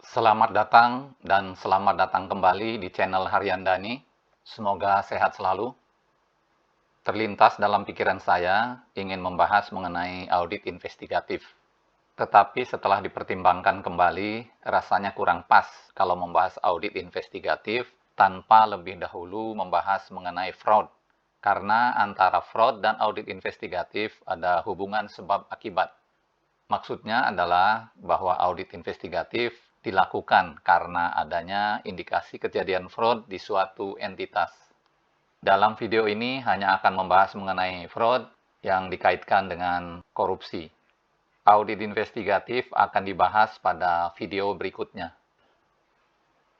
Selamat datang dan selamat datang kembali di channel Harian Dani. Semoga sehat selalu. Terlintas dalam pikiran saya ingin membahas mengenai audit investigatif. Tetapi setelah dipertimbangkan kembali, rasanya kurang pas kalau membahas audit investigatif tanpa lebih dahulu membahas mengenai fraud. Karena antara fraud dan audit investigatif ada hubungan sebab akibat. Maksudnya adalah bahwa audit investigatif dilakukan karena adanya indikasi kejadian fraud di suatu entitas. Dalam video ini hanya akan membahas mengenai fraud yang dikaitkan dengan korupsi. Audit investigatif akan dibahas pada video berikutnya.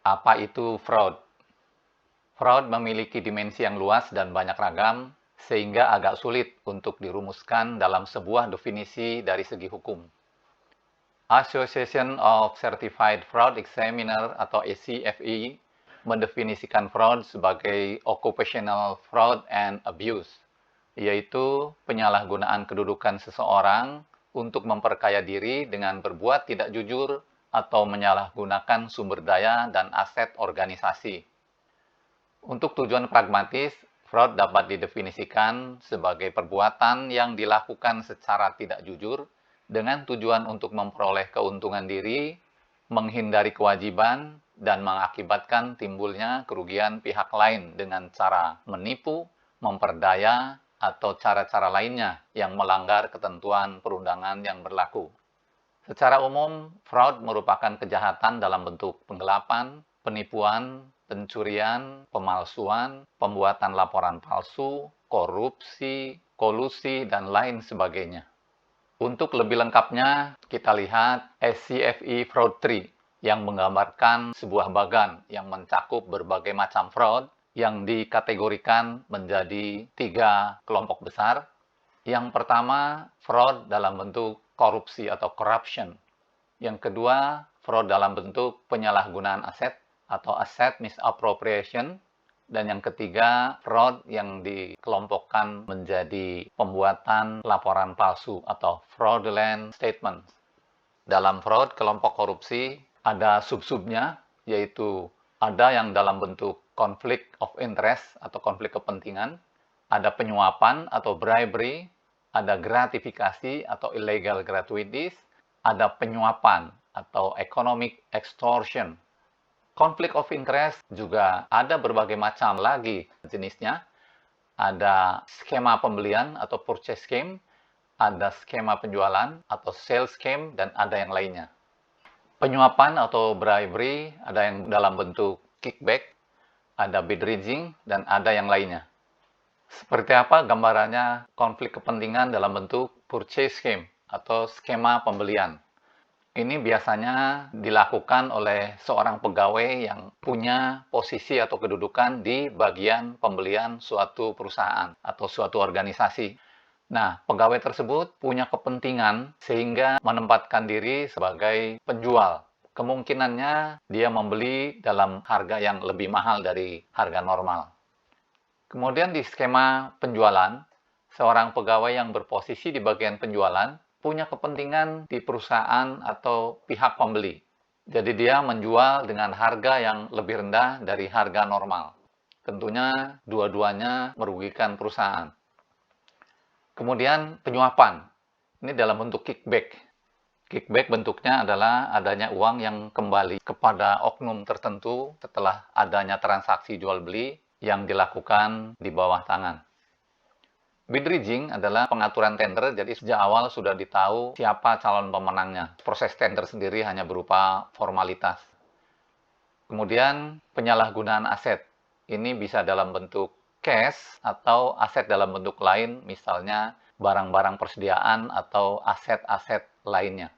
Apa itu fraud? Fraud memiliki dimensi yang luas dan banyak ragam, sehingga agak sulit untuk dirumuskan dalam sebuah definisi dari segi hukum. Association of Certified Fraud Examiner atau ACFE mendefinisikan fraud sebagai occupational fraud and abuse, yaitu penyalahgunaan kedudukan seseorang untuk memperkaya diri dengan berbuat tidak jujur atau menyalahgunakan sumber daya dan aset organisasi. Untuk tujuan pragmatis, fraud dapat didefinisikan sebagai perbuatan yang dilakukan secara tidak jujur dengan tujuan untuk memperoleh keuntungan diri, menghindari kewajiban, dan mengakibatkan timbulnya kerugian pihak lain dengan cara menipu, memperdaya, atau cara-cara lainnya yang melanggar ketentuan perundangan yang berlaku. Secara umum, fraud merupakan kejahatan dalam bentuk penggelapan, penipuan, pencurian, pemalsuan, pembuatan laporan palsu, korupsi, kolusi, dan lain sebagainya. Untuk lebih lengkapnya, kita lihat SCFE Fraud Tree yang menggambarkan sebuah bagan yang mencakup berbagai macam fraud yang dikategorikan menjadi 3 kelompok besar. Yang pertama, fraud dalam bentuk korupsi atau corruption. Yang kedua, fraud dalam bentuk penyalahgunaan aset atau asset misappropriation. Dan yang ketiga, fraud yang dikelompokkan menjadi pembuatan laporan palsu atau fraudulent statements. Dalam fraud kelompok korupsi ada sub-subnya, yaitu ada yang dalam bentuk conflict of interest atau konflik kepentingan, ada penyuapan atau bribery, ada gratifikasi atau illegal gratuities, ada penyuapan atau economic extortion. Konflik of interest juga ada berbagai macam lagi jenisnya. Ada skema pembelian atau purchase scheme, ada skema penjualan atau sales scheme, dan ada yang lainnya. Penyuapan atau bribery ada yang dalam bentuk kickback, ada bid rigging, dan ada yang lainnya. Seperti apa gambarannya konflik kepentingan dalam bentuk purchase scheme atau skema pembelian? Ini biasanya dilakukan oleh seorang pegawai yang punya posisi atau kedudukan di bagian pembelian suatu perusahaan atau suatu organisasi. Nah, pegawai tersebut punya kepentingan sehingga menempatkan diri sebagai penjual. Kemungkinannya dia membeli dalam harga yang lebih mahal dari harga normal. Kemudian di skema penjualan, seorang pegawai yang berposisi di bagian penjualan punya kepentingan di perusahaan atau pihak pembeli. Jadi dia menjual dengan harga yang lebih rendah dari harga normal. Tentunya dua-duanya merugikan perusahaan. Kemudian penyuapan. Ini dalam bentuk kickback. Kickback bentuknya adalah adanya uang yang kembali kepada oknum tertentu setelah adanya transaksi jual beli yang dilakukan di bawah tangan. Bid rigging adalah pengaturan tender, jadi sejak awal sudah ditahu siapa calon pemenangnya. Proses tender sendiri hanya berupa formalitas. Kemudian penyalahgunaan aset. Ini bisa dalam bentuk cash atau aset dalam bentuk lain, misalnya barang-barang persediaan atau aset-aset lainnya.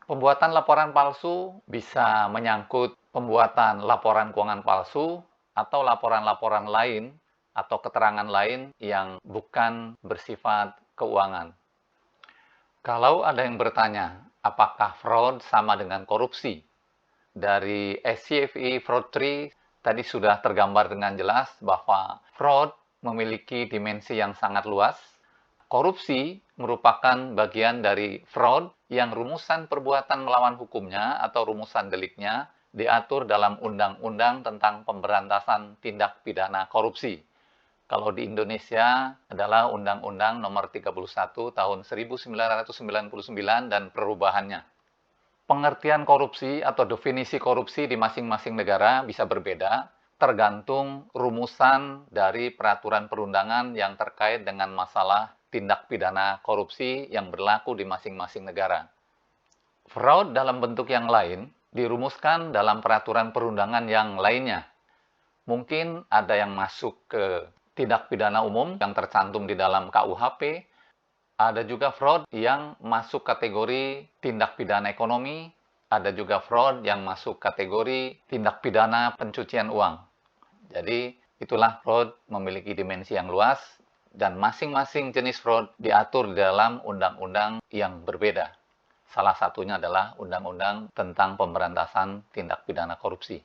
Pembuatan laporan palsu bisa menyangkut pembuatan laporan keuangan palsu atau laporan-laporan lain atau keterangan lain yang bukan bersifat keuangan. Kalau ada yang bertanya, apakah fraud sama dengan korupsi? Dari SCFE Fraud Tree tadi sudah tergambar dengan jelas bahwa fraud memiliki dimensi yang sangat luas. Korupsi merupakan bagian dari fraud yang rumusan perbuatan melawan hukumnya atau rumusan deliknya diatur dalam Undang-Undang tentang Pemberantasan Tindak Pidana Korupsi. Kalau di Indonesia adalah Undang-Undang Nomor 31 Tahun 1999 dan perubahannya. Pengertian korupsi atau definisi korupsi di masing-masing negara bisa berbeda, tergantung rumusan dari peraturan perundangan yang terkait dengan masalah tindak pidana korupsi yang berlaku di masing-masing negara. Fraud dalam bentuk yang lain dirumuskan dalam peraturan perundangan yang lainnya. Mungkin ada yang masuk ke tindak pidana umum yang tercantum di dalam KUHP, ada juga fraud yang masuk kategori tindak pidana ekonomi, ada juga fraud yang masuk kategori tindak pidana pencucian uang. Jadi, itulah fraud memiliki dimensi yang luas, dan masing-masing jenis fraud diatur di dalam undang-undang yang berbeda. Salah satunya adalah Undang-Undang tentang Pemberantasan Tindak Pidana Korupsi.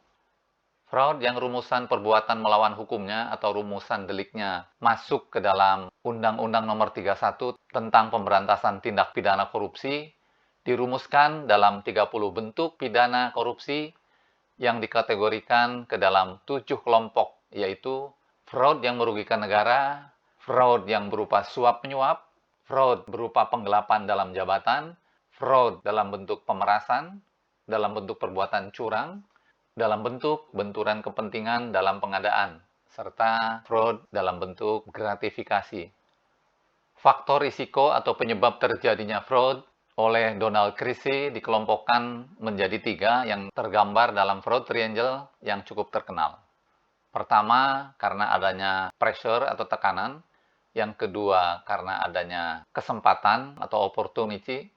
Fraud yang rumusan perbuatan melawan hukumnya atau rumusan deliknya masuk ke dalam Undang-Undang Nomor 31 tentang Pemberantasan Tindak Pidana Korupsi dirumuskan dalam 30 bentuk pidana korupsi yang dikategorikan ke dalam 7 kelompok, yaitu fraud yang merugikan negara, fraud yang berupa suap-menyuap, fraud berupa penggelapan dalam jabatan, fraud dalam bentuk pemerasan, dalam bentuk perbuatan curang, dalam bentuk benturan kepentingan dalam pengadaan, serta fraud dalam bentuk gratifikasi. Faktor risiko atau penyebab terjadinya fraud oleh Donald Creasy dikelompokkan menjadi 3 yang tergambar dalam fraud triangle yang cukup terkenal. Pertama, karena adanya pressure atau tekanan. Yang kedua, karena adanya kesempatan atau opportunity.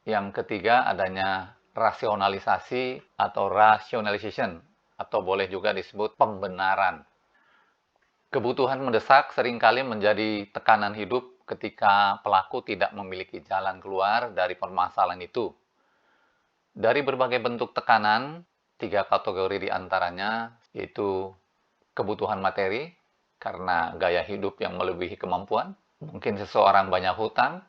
Yang ketiga, adanya rasionalisasi atau rationalization, atau boleh juga disebut pembenaran. Kebutuhan mendesak seringkali menjadi tekanan hidup ketika pelaku tidak memiliki jalan keluar dari permasalahan itu. Dari berbagai bentuk tekanan, 3 kategori diantaranya yaitu kebutuhan materi, karena gaya hidup yang melebihi kemampuan, mungkin seseorang banyak hutang,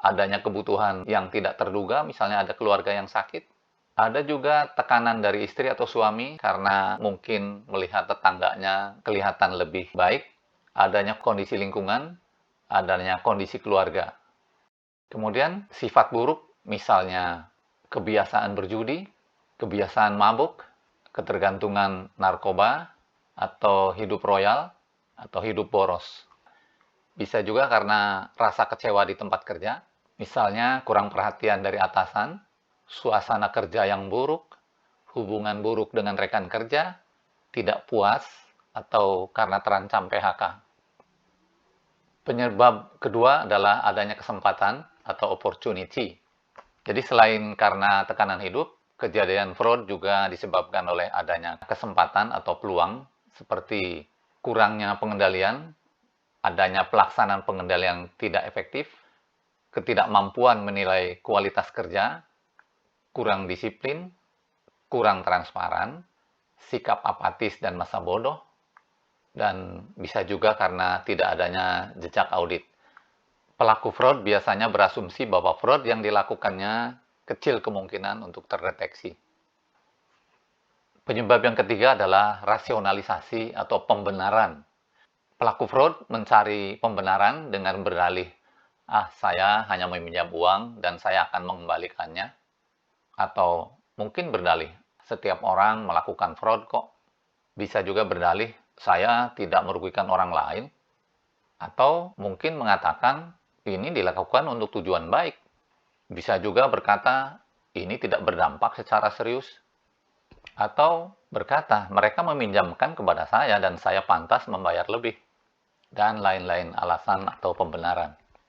adanya kebutuhan yang tidak terduga, misalnya ada keluarga yang sakit. Ada juga tekanan dari istri atau suami karena mungkin melihat tetangganya kelihatan lebih baik, adanya kondisi lingkungan, adanya kondisi keluarga. Kemudian sifat buruk, misalnya kebiasaan berjudi, kebiasaan mabuk, ketergantungan narkoba, atau hidup royal, atau hidup boros. Bisa juga karena rasa kecewa di tempat kerja, misalnya kurang perhatian dari atasan, suasana kerja yang buruk, hubungan buruk dengan rekan kerja, tidak puas, atau karena terancam PHK. Penyebab kedua adalah adanya kesempatan atau opportunity. Jadi selain karena tekanan hidup, kejadian fraud juga disebabkan oleh adanya kesempatan atau peluang, seperti kurangnya pengendalian, adanya pelaksanaan pengendalian tidak efektif, ketidakmampuan menilai kualitas kerja, kurang disiplin, kurang transparan, sikap apatis dan masa bodoh, dan bisa juga karena tidak adanya jejak audit. Pelaku fraud biasanya berasumsi bahwa fraud yang dilakukannya kecil kemungkinan untuk terdeteksi. Penyebab yang ketiga adalah rasionalisasi atau pembenaran. Pelaku fraud mencari pembenaran dengan berdalih, saya hanya meminjam uang dan saya akan mengembalikannya. Atau mungkin berdalih, setiap orang melakukan fraud kok. Bisa juga berdalih, saya tidak merugikan orang lain. Atau mungkin mengatakan, ini dilakukan untuk tujuan baik. Bisa juga berkata, ini tidak berdampak secara serius. Atau berkata, mereka meminjamkan kepada saya dan saya pantas membayar lebih. Dan lain-lain alasan atau pembenaran.